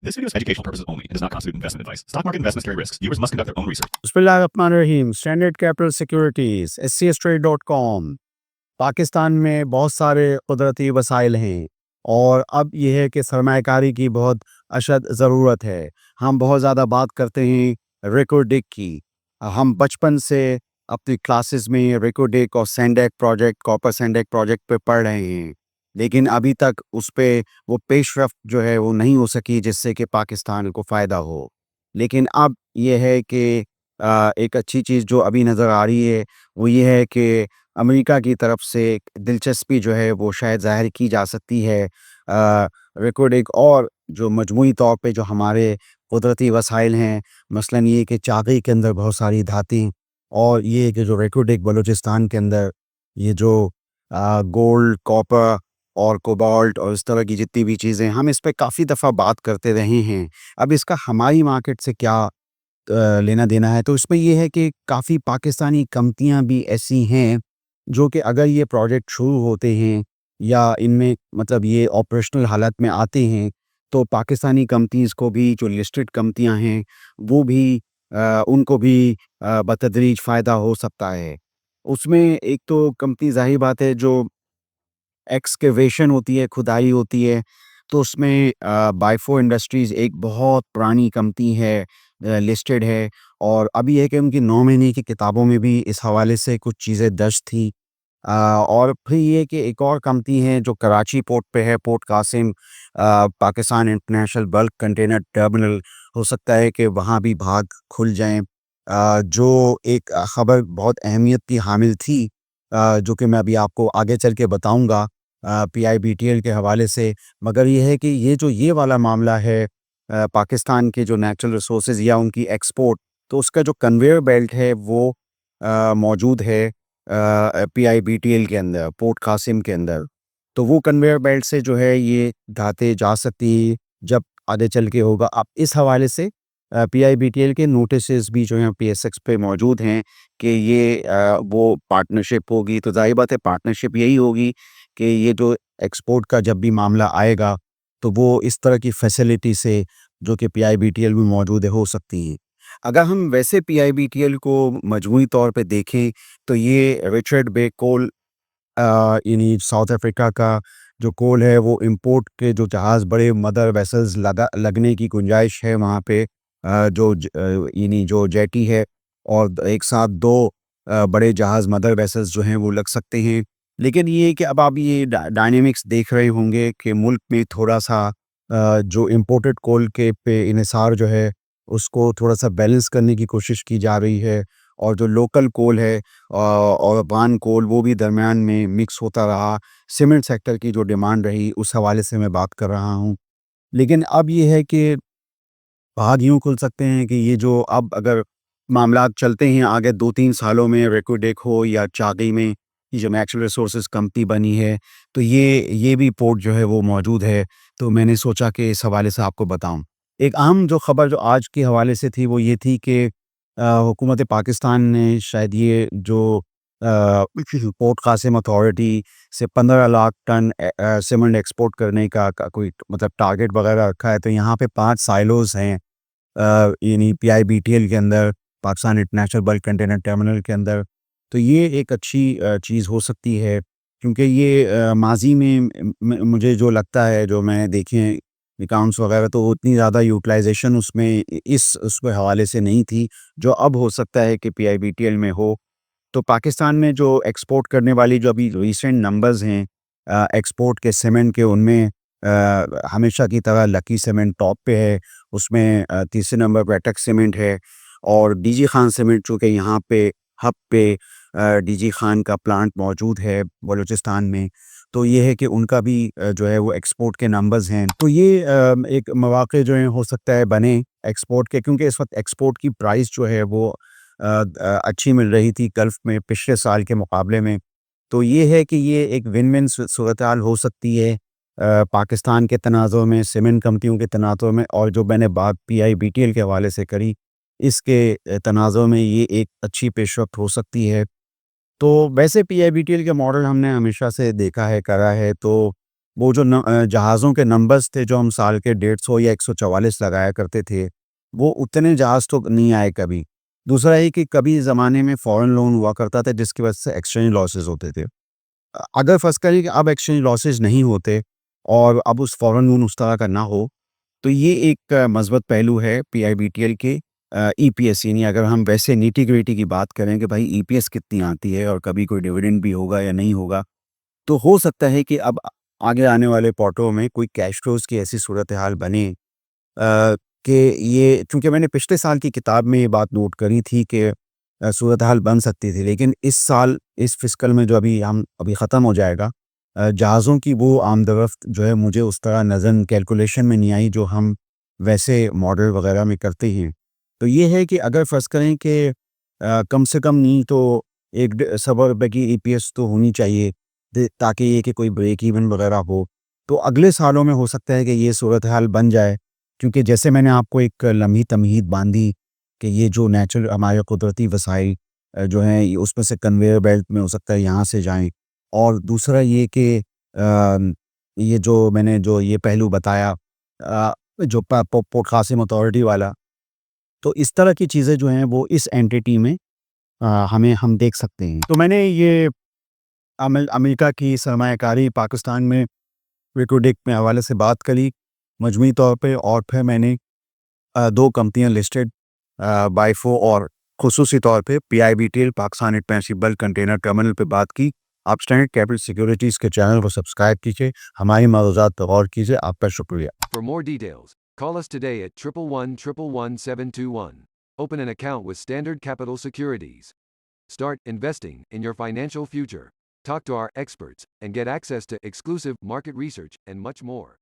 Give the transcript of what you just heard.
This video is for educational purposes only. It does not constitute investment advice. Stock market investments carry risks. Viewers must conduct their own research. बिस्मिल्लाहिर्रहमानिर्रहीम। Standard capital securities scstrade.com। Pakistan में बहुत सारे कुदरती वसाइल हैं और अब यह है कि सरमायाकारी की बहुत अशद ज़रूरत है। हम बहुत ज़्यादा बात करते हैं रिकोडिक की। हम बचपन से अपनी क्लासेस में रिकोडिक और Saindak project, copper Saindak project पे पढ़ रहे हैं, लेकिन अभी तक उस पे वो पेशरफ्त जो है वो नहीं हो सकी जिससे कि पाकिस्तान को फ़ायदा हो। लेकिन अब ये है कि एक अच्छी चीज़ जो अभी नज़र आ रही है वो ये है कि अमेरिका की तरफ से एक दिलचस्पी जो है वो शायद ज़ाहिर की जा सकती है रिकोडिक और जो मजमूई तौर पे जो हमारे कुदरती वसाइल हैं, मसलन ये कि चाक़ी के अंदर बहुत सारी धातें और ये कि जो रिकोडिक बलूचिस्तान के अंदर ये जो गोल्ड, कॉपर और कोबाल्ट और इस तरह की जितनी भी चीज़ें, हम इस पे काफ़ी दफ़ा बात करते रहे हैं। अब इसका हमारी मार्केट से क्या लेना देना है, तो इसमें ये है कि काफ़ी पाकिस्तानी कंपनियां भी ऐसी हैं जो कि अगर ये प्रोजेक्ट शुरू होते हैं या इनमें मतलब ये ऑपरेशनल हालत में आते हैं तो पाकिस्तानी कंपनीज़ को भी, जो लिस्टेड कंपनियां हैं वो भी उनको भी बतदरीज फ़ायदा हो सकता है। उसमें एक तो कंपनी ज़ाहिर बात है जो एक्सकेवेशन होती है, खुदाई होती है, तो उसमें बायफो इंडस्ट्रीज़ एक बहुत पुरानी कंपनी है, लिस्टेड है और अभी है कि उनकी 9 महीने की किताबों में भी इस हवाले से कुछ चीज़ें दर्ज थी। और फिर ये कि एक और कंपनी है जो कराची पोर्ट पे है, port Qasim, Pakistan international bulk container terminal, हो सकता है कि वहाँ भी भाग खुल जाएँ। जो एक ख़बर बहुत अहमियत की हामिल थी, जो कि मैं अभी आपको आगे चल के बताऊँगा पीआईबीटीएल के हवाले से। मगर ये है कि ये वाला मामला है पाकिस्तान के जो नेचुरल रिसोर्सेज़ या उनकी एक्सपोर्ट, तो उसका जो कन्वेयर बेल्ट है वो मौजूद है पीआईबीटीएल के अंदर, पोर्ट कासिम के अंदर। तो वो कन्वेयर बेल्ट से जो है ये धातें जा सकती जब आगे चल के होगा। अब इस हवाले से पीआईबीटीएल के नोटिसेस भी जो हैं पीएसएक्स पे मौजूद हैं कि ये वो पार्टनरशिप होगी, तो ज़ाहिर बात है पार्टनरशिप यही होगी कि ये जो एक्सपोर्ट का जब भी मामला आएगा तो वो इस तरह की फैसिलिटी से जो कि पीआईबीटीएल में मौजूद है हो सकती है। अगर हम वैसे पीआईबीटीएल को मजमूई तौर पे देखें तो ये रिचर्ड बे कोल, यानी साउथ अफ्रीका का जो कोल है वो इंपोर्ट के जो जहाज़, बड़े मदर वेसल्स लगने की गुंजाइश है वहाँ पे, यानी जो जेटी है और एक साथ 2 बड़े जहाज़ मदर वेसल्स जो हैं वो लग सकते हैं। लेकिन ये है कि अब आप ये डायनेमिक्स देख रहे होंगे कि मुल्क में थोड़ा-सा जो इम्पोर्टेड कोल के पे इन्हिसार जो है उसको थोड़ा-सा बैलेंस करने की कोशिश की जा रही है और जो लोकल कोल है और अफ़गान कोल वो भी दरमियान में मिक्स होता रहा। सीमेंट सेक्टर की जो डिमांड रही उस हवाले से मैं बात कर रहा हूँ। लेकिन अब ये है कि भाग यूँ खुल सकते हैं कि ये जो अब अगर मामलात चलते हैं आगे 2-3 सालों में, रेकोडेक हो या चागी में, ये जो नेचुरल रिसोर्सेज़ कंपनी बनी है, तो ये भी पोर्ट जो है वो मौजूद है। तो मैंने सोचा कि इस हवाले से आपको बताऊँ। एक अहम जो ख़बर जो आज के हवाले से थी वो ये थी कि हुकूमत पाकिस्तान ने शायद ये जो पोर्ट कासिम अथॉरिटी से 15 लाख टन सीमेंट एक्सपोर्ट करने का कोई मतलब टारगेट वगैरह रखा है। तो यहाँ पे 5 साइलोज़ हैं, यानी पीआईबीटीएल के अंदर, Pakistan international bulk container terminal के अंदर। तो ये एक अच्छी चीज़ हो सकती है क्योंकि ये माज़ी में मुझे जो लगता है, जो मैंने देखे हैं अकाउंट्स वगैरह, तो उतनी ज़्यादा यूटिलाइज़ेशन उसमें इस उसके हवाले से नहीं थी, जो अब हो सकता है कि पीआईबीटीएल में हो। तो पाकिस्तान में जो एक्सपोर्ट करने वाली जो अभी रिसेंट नंबर्स हैं एक्सपोर्ट के सीमेंट के, उनमें हमेशा की तरह लकी सीमेंट टॉप पे है, उसमें तीसरे नंबर पे अटक सीमेंट है और डीजी खान सीमेंट चूँकि यहाँ पे हब पे डीजी खान का प्लांट मौजूद है बलूचिस्तान में, तो ये है कि उनका भी जो है वो एक्सपोर्ट के नंबर्स हैं। तो ये एक मौक़े जो हैं हो सकता है बने एक्सपोर्ट के, क्योंकि इस वक्त एक्सपोर्ट की प्राइस जो है वो अच्छी मिल रही थी गल्फ़ में पिछले साल के मुकाबले में। तो ये है कि ये एक विन-विन सूरत-हाल हो सकती है पाकिस्तान के तनाज़ुर में, सीमेंट कंपनियों के तनाज़ुर में, और जो मैंने बात पीआईबीटीएल के हवाले से करी, इसके तनाज़ुर में ये एक अच्छी पेशरफ्त हो सकती है। तो वैसे पीआईबीटीएल के मॉडल हमने हमेशा से देखा है, करा है, तो वो जो जहाज़ों के नंबर्स थे जो हम साल के 150 या 144 लगाया करते थे, वो उतने जहाज़ तो नहीं आए कभी। दूसरा ये कि कभी ज़माने में फ़ॉरेन लोन हुआ करता था जिसकी वजह से एक्सचेंज लॉसेस होते थे। अगर फ़र्ज़ करिए कि अब एक्सचेंज लॉसेस नहीं होते और अब उस फ़ॉरेन लोन उस तरह का ना हो, तो ये एक मज़बूत पहलू है पीआईबीटीएल के ईपीएस यानी अगर हम वैसे नीटी-ग्रिटी की बात करें कि भाई ईपीएस कितनी आती है और कभी कोई डिविडेंड भी होगा या नहीं होगा, तो हो सकता है कि अब आगे आने वाले क्वार्टरों में कोई कैश फ्लोज़ की ऐसी सूरत-ए-हाल बने कि ये चूँकि मैंने पिछले साल की किताब में ये बात नोट करी थी कि सूरत-हाल बन सकती थी, लेकिन इस साल, इस फ़िस्कल में जो अभी ख़त्म हो जाएगा जहाज़ों की वो आमदरफ़्त जो है मुझे उस तरह नज़र कैलकुलेशन में नहीं आई जो हम वैसे मॉडल वग़ैरह में करते हैं। तो ये है कि अगर फ़र्ज़ करें कि कम से कम नहीं तो 1 सवा रुपए की ईपीएस तो होनी चाहिए ताकि ये कि कोई ब्रेक इवन वग़ैरह हो। तो अगले सालों में हो सकता है कि ये सूरत-हाल बन जाए क्योंकि जैसे मैंने आपको एक लम्ही तमहीद बाँधी कि ये जो नेचुरल हमारे कुदरती वसाइल जो हैं ये उसमें से कन्वेयर बेल्ट में हो सकता है यहाँ से जाएँ। और दूसरा ये कि ये जो मैंने जो ये पहलू बताया जो प पो पोर्ट कासिम अथॉरिटी वाला, तो इस तरह की चीज़ें जो हैं वो इस एंटिटी में हम देख सकते हैं। तो मैंने ये अमेरिका की सरमायाकारी पाकिस्तान में रिक्रूटिंग में हवाले से बात करी मजमूई तौर पे और फिर मैंने 2 कंपनियाँ लिस्टेड बाइफो और खुसूसी तौर पे PIBTL Pakistan international bulk container terminal पे बात की। आप स्टैंडर्ड कैपिटल सिक्योरिटीज़ के चैनल को सब्सक्राइब कीजिए, हमारी मालूमात पर गौर कीजिए। आपका शुक्रिया। For more details, call us today at 111-111-721. Open an account with Standard Capital Securities. Start investing in your financial future. Talk to our experts and get access to exclusive market research and much more.